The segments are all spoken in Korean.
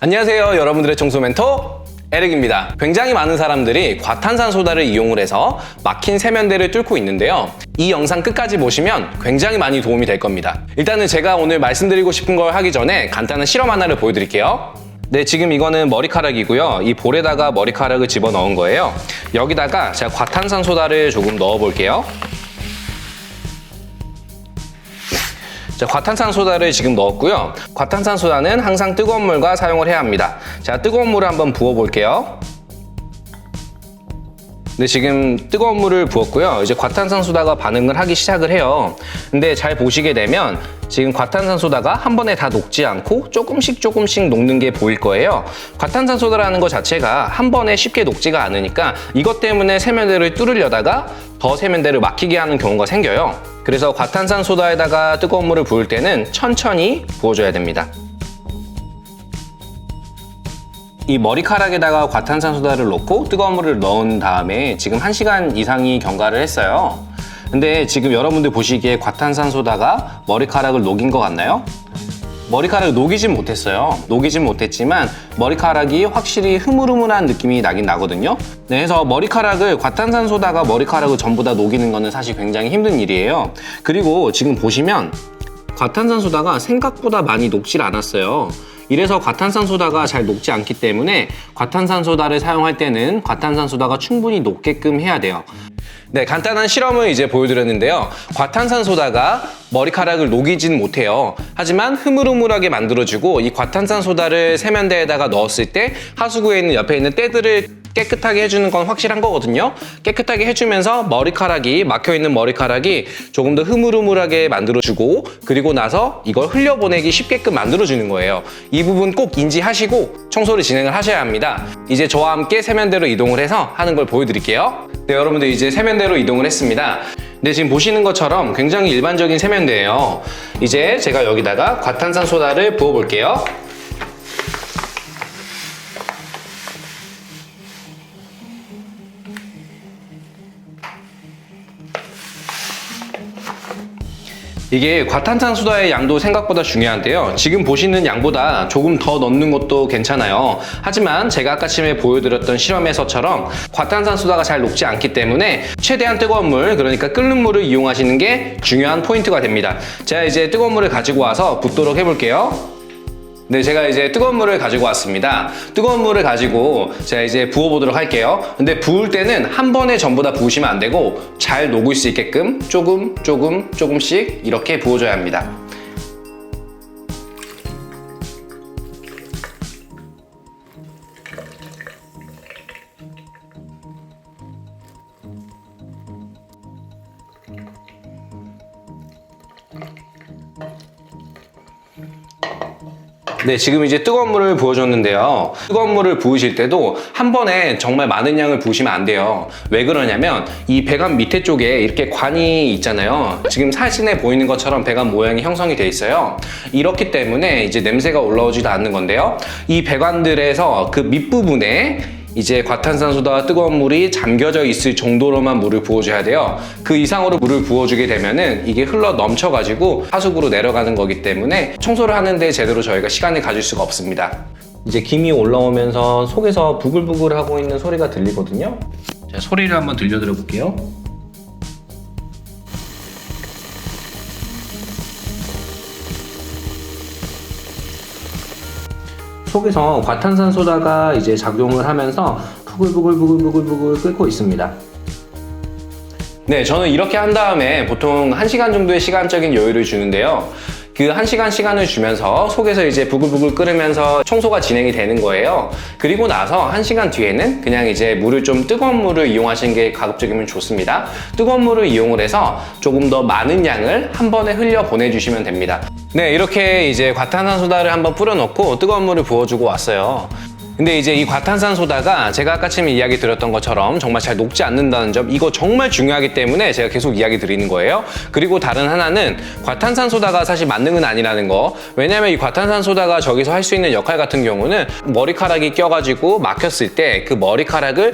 안녕하세요, 여러분들의 청소 멘토 에릭입니다. 굉장히 많은 사람들이 과탄산소다를 이용을 해서 막힌 세면대를 뚫고 있는데요. 이 영상 끝까지 보시면 굉장히 많이 도움이 될 겁니다. 일단은 제가 오늘 말씀드리고 싶은 걸 하기 전에 간단한 실험 하나를 보여드릴게요. 네, 지금 이거는 머리카락이고요. 이 볼에다가 머리카락을 집어넣은 거예요. 여기다가 제가 과탄산소다를 조금 넣어볼게요. 자, 과탄산소다를 지금 넣었고요. 과탄산소다는 항상 뜨거운 물과 사용을 해야 합니다. 자, 뜨거운 물을 한번 부어볼게요. 네, 지금 뜨거운 물을 부었고요. 이제 과탄산소다가 반응을 하기 시작을 해요. 근데 잘 보시게 되면 지금 과탄산소다가 한 번에 다 녹지 않고 조금씩 녹는 게 보일 거예요. 과탄산소다라는 것 자체가 한 번에 쉽게 녹지가 않으니까 이것 때문에 세면대를 뚫으려다가 더 세면대를 막히게 하는 경우가 생겨요. 그래서 과탄산소다에다가 뜨거운 물을 부을 때는 천천히 부어줘야 됩니다. 이 머리카락에다가 과탄산소다를 넣고 뜨거운 물을 넣은 다음에 지금 1시간 이상이 경과를 했어요. 근데 지금 여러분들 보시기에 과탄산소다가 머리카락을 녹인 것 같나요? 머리카락을 녹이진 못했어요. 녹이진 못했지만 머리카락이 확실히 흐물흐물한 느낌이 나긴 나거든요. 네, 그래서 과탄산소다가 머리카락을 전부 다 녹이는 거는 사실 굉장히 힘든 일이에요. 그리고 지금 보시면 과탄산소다가 생각보다 많이 녹질 않았어요. 이래서 과탄산소다가 잘 녹지 않기 때문에 과탄산소다를 사용할 때는 과탄산소다가 충분히 녹게끔 해야 돼요. 네, 간단한 실험을 이제 보여드렸는데요. 과탄산소다가 머리카락을 녹이진 못해요. 하지만 흐물흐물하게 만들어주고 이 과탄산소다를 세면대에다가 넣었을 때 하수구에 있는 옆에 있는 때들을 깨끗하게 해주는 건 확실한 거거든요. 깨끗하게 해주면서 막혀있는 머리카락이 조금 더 흐물흐물하게 만들어주고 그리고 나서 이걸 흘려보내기 쉽게끔 만들어주는 거예요. 이 부분 꼭 인지하시고 청소를 진행을 하셔야 합니다. 이제 저와 함께 세면대로 이동을 해서 하는 걸 보여드릴게요. 네, 여러분들 이제 세면대로 이동을 했습니다. 네, 지금 보시는 것처럼 굉장히 일반적인 세면대예요. 이제 제가 여기다가 과탄산소다를 부어볼게요. 이게 과탄산소다의 양도 생각보다 중요한데요. 지금 보시는 양보다 조금 더 넣는 것도 괜찮아요. 하지만 제가 아까 전에 보여드렸던 실험에서처럼 과탄산소다가 잘 녹지 않기 때문에 최대한 뜨거운 물, 그러니까 끓는 물을 이용하시는 게 중요한 포인트가 됩니다. 제가 이제 뜨거운 물을 가지고 와서 붓도록 해볼게요. 네, 제가 이제 뜨거운 물을 가지고 왔습니다. 뜨거운 물을 가지고 제가 이제 부어보도록 할게요. 근데 부을 때는 한 번에 전부 다 부으시면 안 되고 잘 녹을 수 있게끔 조금씩 이렇게 부어줘야 합니다. 네, 지금 이제 뜨거운 물을 부어줬는데요. 뜨거운 물을 부으실 때도 한 번에 정말 많은 양을 부으시면 안 돼요. 왜 그러냐면 이 배관 밑에 쪽에 이렇게 관이 있잖아요. 지금 사진에 보이는 것처럼 배관 모양이 형성이 돼 있어요. 이렇기 때문에 이제 냄새가 올라오지도 않는 건데요. 이 배관들에서 그 밑부분에 이제 과탄산소다와 뜨거운 물이 잠겨져 있을 정도로만 물을 부어줘야 돼요. 그 이상으로 물을 부어주게 되면은 이게 흘러 넘쳐가지고 하수구로 내려가는 거기 때문에 청소를 하는데 제대로 저희가 시간을 가질 수가 없습니다. 이제 김이 올라오면서 속에서 부글부글 하고 있는 소리가 들리거든요. 자, 소리를 한번 들려드려 볼게요. 속에서 과탄산소다가 이제 작용을 하면서 부글부글 끓고 있습니다. 네, 저는 이렇게 한 다음에 보통 1시간 정도의 시간적인 여유를 주는데요. 그 1시간 시간을 주면서 속에서 이제 부글부글 끓으면서 청소가 진행이 되는 거예요. 그리고 나서 1시간 뒤에는 그냥 이제 뜨거운 물을 이용하시는 게 가급적이면 좋습니다. 뜨거운 물을 이용을 해서 조금 더 많은 양을 한 번에 흘려 보내주시면 됩니다. 네, 이렇게 이제 과탄산소다를 한번 뿌려놓고 뜨거운 물을 부어주고 왔어요. 근데 이제 이 과탄산소다가 제가 아까 처음에 이야기 드렸던 것처럼 정말 잘 녹지 않는다는 점, 이거 정말 중요하기 때문에 제가 계속 이야기 드리는 거예요. 그리고 다른 하나는 과탄산소다가 사실 만능은 아니라는 거. 왜냐면 이 과탄산소다가 저기서 할 수 있는 역할 같은 경우는 머리카락이 껴가지고 막혔을 때 그 머리카락을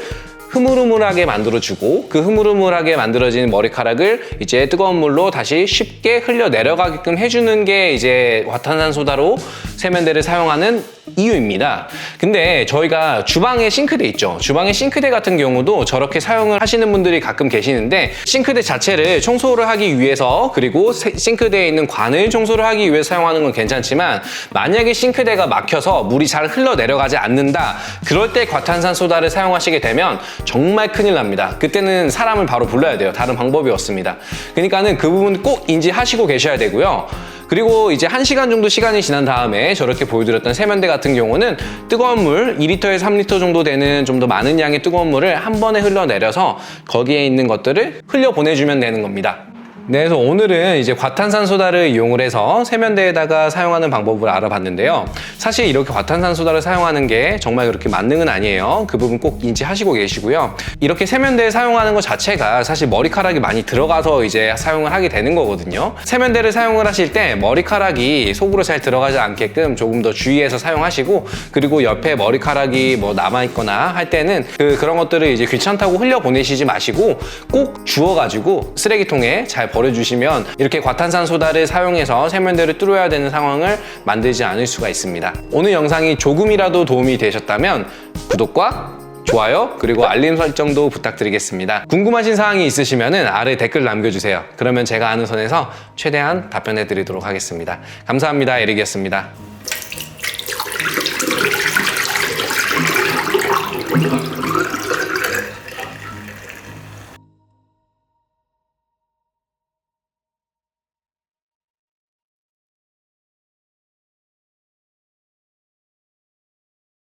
흐물흐물하게 만들어주고 그 흐물흐물하게 만들어진 머리카락을 이제 뜨거운 물로 다시 쉽게 흘려 내려가게끔 해주는 게 이제 과탄산소다로 세면대를 사용하는 이유입니다. 근데 저희가 주방에 싱크대 있죠. 주방에 싱크대 같은 경우도 저렇게 사용을 하시는 분들이 가끔 계시는데 싱크대 자체를 청소를 하기 위해서 그리고 싱크대에 있는 관을 청소를 하기 위해서 사용하는 건 괜찮지만 만약에 싱크대가 막혀서 물이 잘 흘러내려가지 않는다. 그럴 때 과탄산소다를 사용하시게 되면 정말 큰일 납니다. 그때는 사람을 바로 불러야 돼요. 다른 방법이 없습니다. 그러니까는 그 부분 꼭 인지하시고 계셔야 되고요. 그리고 이제 1시간 정도 시간이 지난 다음에 저렇게 보여드렸던 세면대 같은 경우는 뜨거운 물 2리터에서 3리터 정도 되는 좀 더 많은 양의 뜨거운 물을 한 번에 흘러내려서 거기에 있는 것들을 흘려보내주면 되는 겁니다. 네, 그래서 오늘은 이제 과탄산소다를 이용을 해서 세면대에다가 사용하는 방법을 알아봤는데요. 사실 이렇게 과탄산소다를 사용하는 게 정말 그렇게 만능은 아니에요. 그 부분 꼭 인지하시고 계시고요. 이렇게 세면대에 사용하는 것 자체가 사실 머리카락이 많이 들어가서 이제 사용을 하게 되는 거거든요. 세면대를 사용을 하실 때 머리카락이 속으로 잘 들어가지 않게끔 조금 더 주의해서 사용하시고 그리고 옆에 머리카락이 뭐 남아있거나 할 때는 그런 것들을 이제 귀찮다고 흘려보내시지 마시고 꼭 주워가지고 쓰레기통에 잘 버려주시면 이렇게 과탄산소다를 사용해서 세면대를 뚫어야 되는 상황을 만들지 않을 수가 있습니다. 오늘 영상이 조금이라도 도움이 되셨다면 구독과 좋아요 그리고 알림 설정도 부탁드리겠습니다. 궁금하신 사항이 있으시면 아래 댓글 남겨주세요. 그러면 제가 아는 선에서 최대한 답변해 드리도록 하겠습니다. 감사합니다. 에릭이었습니다.